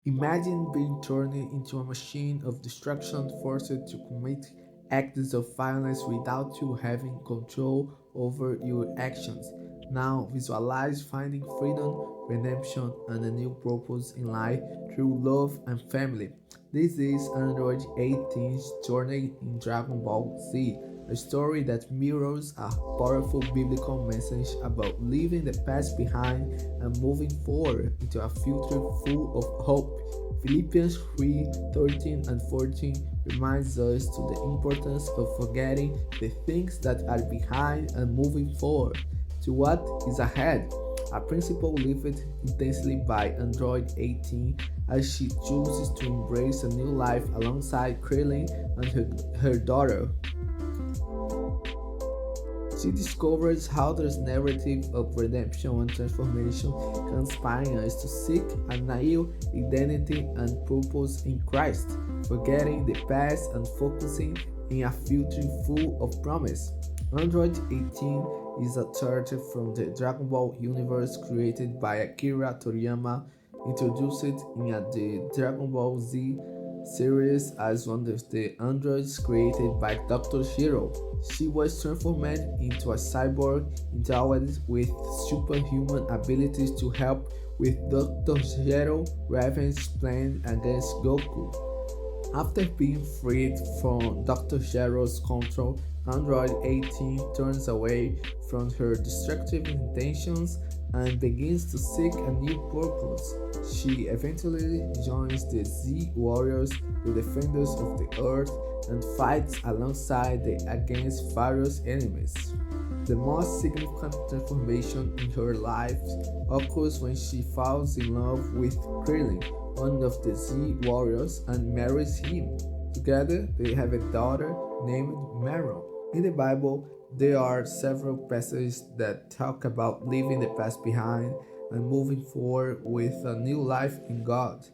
Imagine being turned into a machine of destruction, forced to commit acts of violence without you having control over your actions. Now visualize finding freedom, redemption, and a new purpose in life through love and family. This is Android 18's journey in Dragon Ball Z, a story that mirrors a powerful biblical message about leaving the past behind and moving forward into a future full of hope. Philippians 3:13 and 14 reminds us to the importance of forgetting the things that are behind and moving forward to what is ahead. A principle lived intensely by Android 18 as she chooses to embrace a new life alongside Krillin and her daughter. She discovers how this narrative of redemption and transformation can inspire us to seek a new identity and purpose in Christ, forgetting the past and focusing in a future full of promise. Android 18 is a character from the Dragon Ball universe created by Akira Toriyama, introduced in the Dragon Ball Z series as one of the androids created by Dr. Shiro. She was transformed into a cyborg endowed with superhuman abilities to help with Dr. Zero Raven's plan against Goku. After being freed from Dr. Zero's control, Android 18 turns away from her destructive intentions and begins to seek a new purpose. She eventually joins the Z Warriors, the defenders of the Earth, and fights alongside them against various enemies. The most significant transformation in her life occurs when she falls in love with Krillin, one of the Z Warriors, and marries him. Together, they have a daughter named Meron. In the Bible, there are several passages that talk about leaving the past behind and moving forward with a new life in God.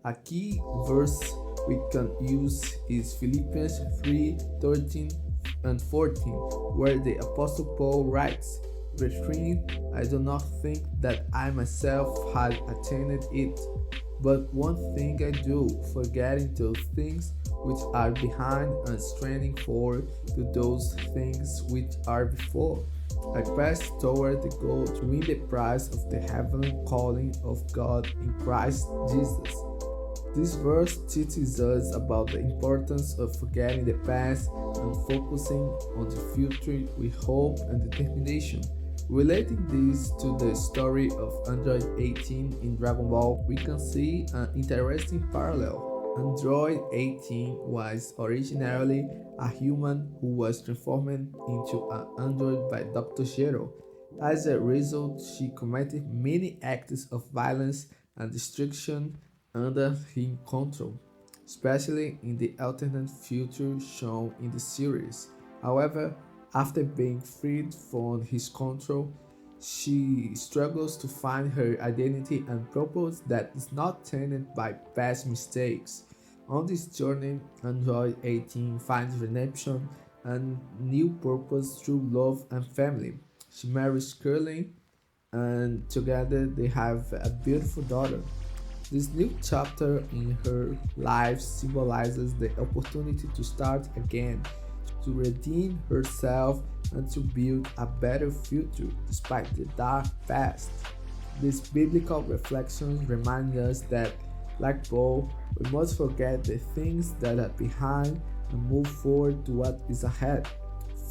A key verse we can use is Philippians 3:13 and 14, where the Apostle Paul writes, "Brethren, I do not think that I myself had attained it, but one thing I do, forgetting those things which are behind and straining forward to those things which are before. I press toward the goal to win the prize of the heavenly calling of God in Christ Jesus." This verse teaches us about the importance of forgetting the past and focusing on the future with hope and determination. Relating this to the story of Android 18 in Dragon Ball, we can see an interesting parallel. Android 18 was originally a human who was transformed into an android by Dr. Zero. As a result, she committed many acts of violence and destruction under his control, especially in the alternate future shown in the series. However, after being freed from his control, she struggles to find her identity and purpose that is not tainted by past mistakes. On this journey, Android 18 finds redemption and new purpose through love and family. She marries Curly, and together they have a beautiful daughter. This new chapter in her life symbolizes the opportunity to start again, to redeem herself, and to build a better future despite the dark past. These biblical reflections remind us that, like Paul, we must forget the things that are behind and move forward to what is ahead.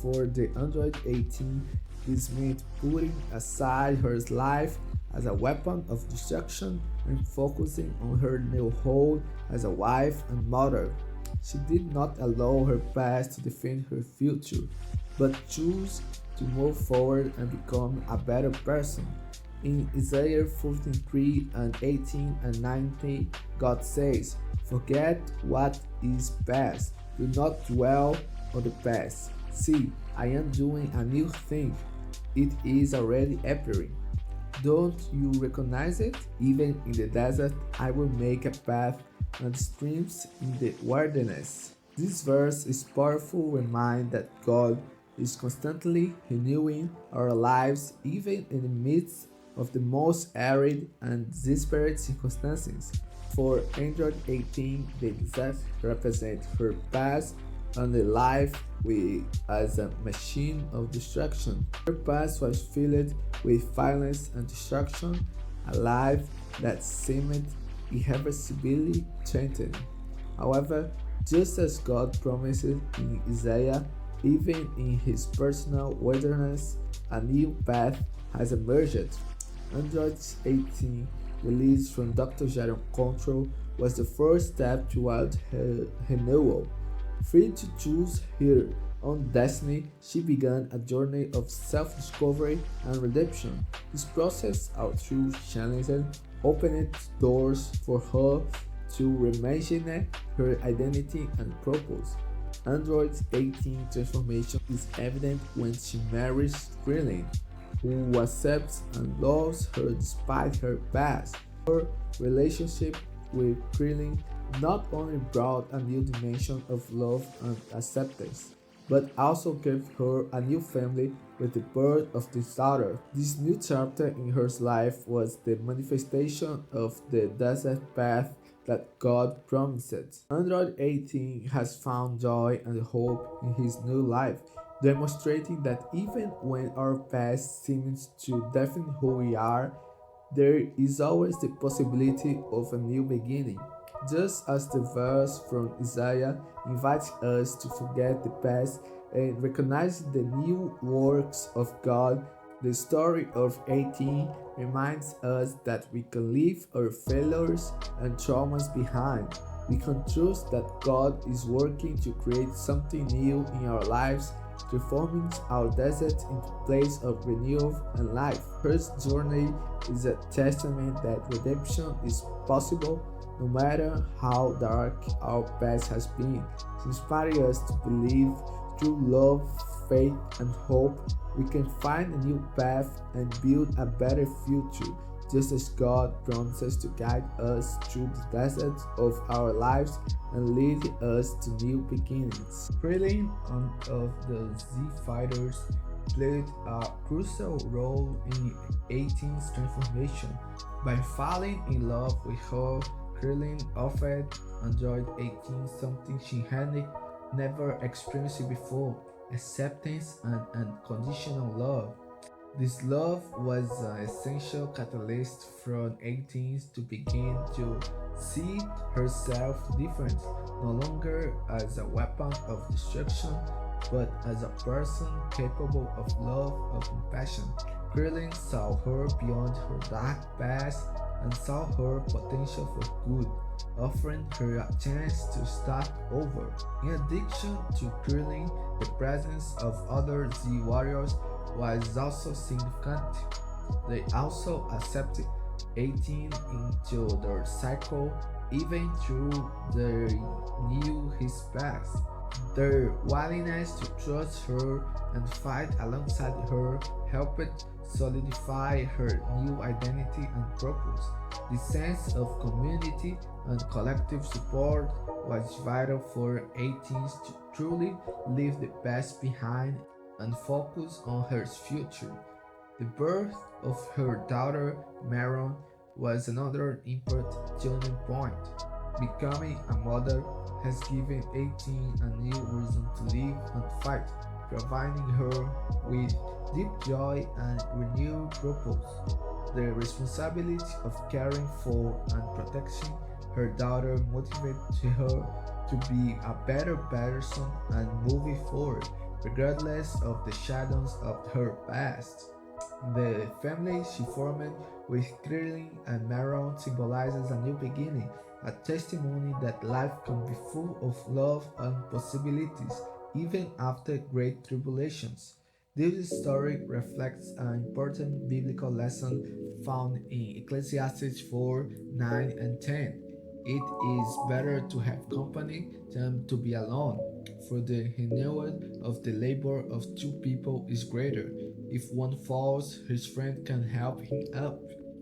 For the Android 18, this meant putting aside her life as a weapon of destruction and focusing on her new role as a wife and mother. She did not allow her past to define her future, but chose to move forward and become a better person. In Isaiah 43 and 18 and 19, God says, "Forget what is past. Do not dwell on the past. See, I am doing a new thing. It is already appearing. Don't you recognize it? Even in the desert, I will make a path and streams in the wilderness." This verse is a powerful reminder that God is constantly renewing our lives even in the midst of the most arid and desperate circumstances. For Android 18, the disaster represents her past and the life as a machine of destruction. Her past was filled with violence and destruction, a life that seemed irreversibly tainted. However, just as God promises in Isaiah, even in his personal wilderness, a new path has emerged. Android 18, released from Dr. Jaron Control, was the first step toward her renewal. Free to choose her own destiny, she began a journey of self-discovery and redemption. This process, although challenging, opened doors for her to reimagine her identity and purpose. Android 18 transformation is evident when she marries Krillin, who accepts and loves her despite her past. Her relationship with Krillin not only brought a new dimension of love and acceptance, but also gave her a new family with the birth of this daughter. This new chapter in her life was the manifestation of the desert path that God promised. Android 18 has found joy and hope in his new life, demonstrating that even when our past seems to define who we are, there is always the possibility of a new beginning. Just as the verse from Isaiah invites us to forget the past and recognize the new works of God, the story of 18 reminds us that we can leave our failures and traumas behind. We can trust that God is working to create something new in our lives, transforming our desert into a place of renewal and life. First journey is a testament that redemption is possible no matter how dark our past has been. It inspires us to believe through love, faith, and hope we can find a new path and build a better future, just as God promises to guide us through the deserts of our lives and lead us to new beginnings. Krillin of the Z Fighters played a crucial role in 18's transformation. By falling in love with her, Krillin offered Android 18 something she had never experienced before: acceptance and unconditional love. This love was an essential catalyst for 18 to begin to see herself different, no longer as a weapon of destruction, but as a person capable of love and compassion. Krillin saw her beyond her dark past and saw her potential for good, offering her a chance to start over. In addition to Krillin, the presence of other Z warriors was also significant. They also accepted 18 into their cycle even though they knew his past. Their willingness to trust her and fight alongside her helped solidify her new identity and purpose. The sense of community and collective support was vital for 18 to truly leave the past behind and focus on her future. The birth of her daughter Maron was another important turning point. Becoming a mother has given 18 a new reason to live and fight, providing her with deep joy and renewed purpose. The responsibility of caring for and protecting her daughter motivated her to be a better person and moving forward, regardless of the shadows of her past. The family she formed with Krillin and Maron symbolizes a new beginning, a testimony that life can be full of love and possibilities even after great tribulations. This story reflects an important biblical lesson found in Ecclesiastes 4 9 and 10. It is better to have company than to be alone, for the renewal of the labor of two people is greater. If one falls, his friend can help him up.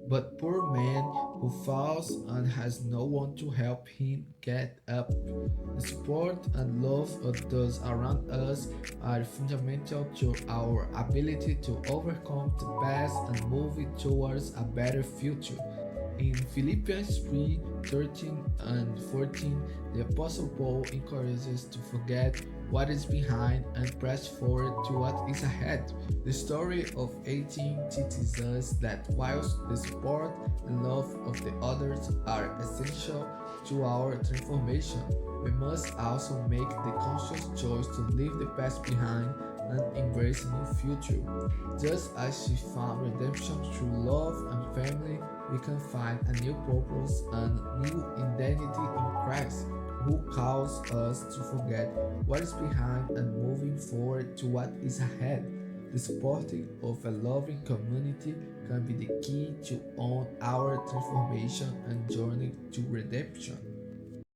But poor man who falls and has no one to help him get up. The support and love of those around us are fundamental to our ability to overcome the past and move it towards a better future. In Philippians 3:13 and 14, the Apostle Paul encourages us to forget what is behind and press forward to what is ahead. The story of 18 teaches us that whilst the support and love of the others are essential to our transformation, we must also make the conscious choice to leave the past behind and embrace a new future. Just as she found redemption through love and family, we can find a new purpose and new identity in Christ, who calls us to forget what is behind and moving forward to what is ahead. The supporting of a loving community can be the key to on our transformation and journey to redemption.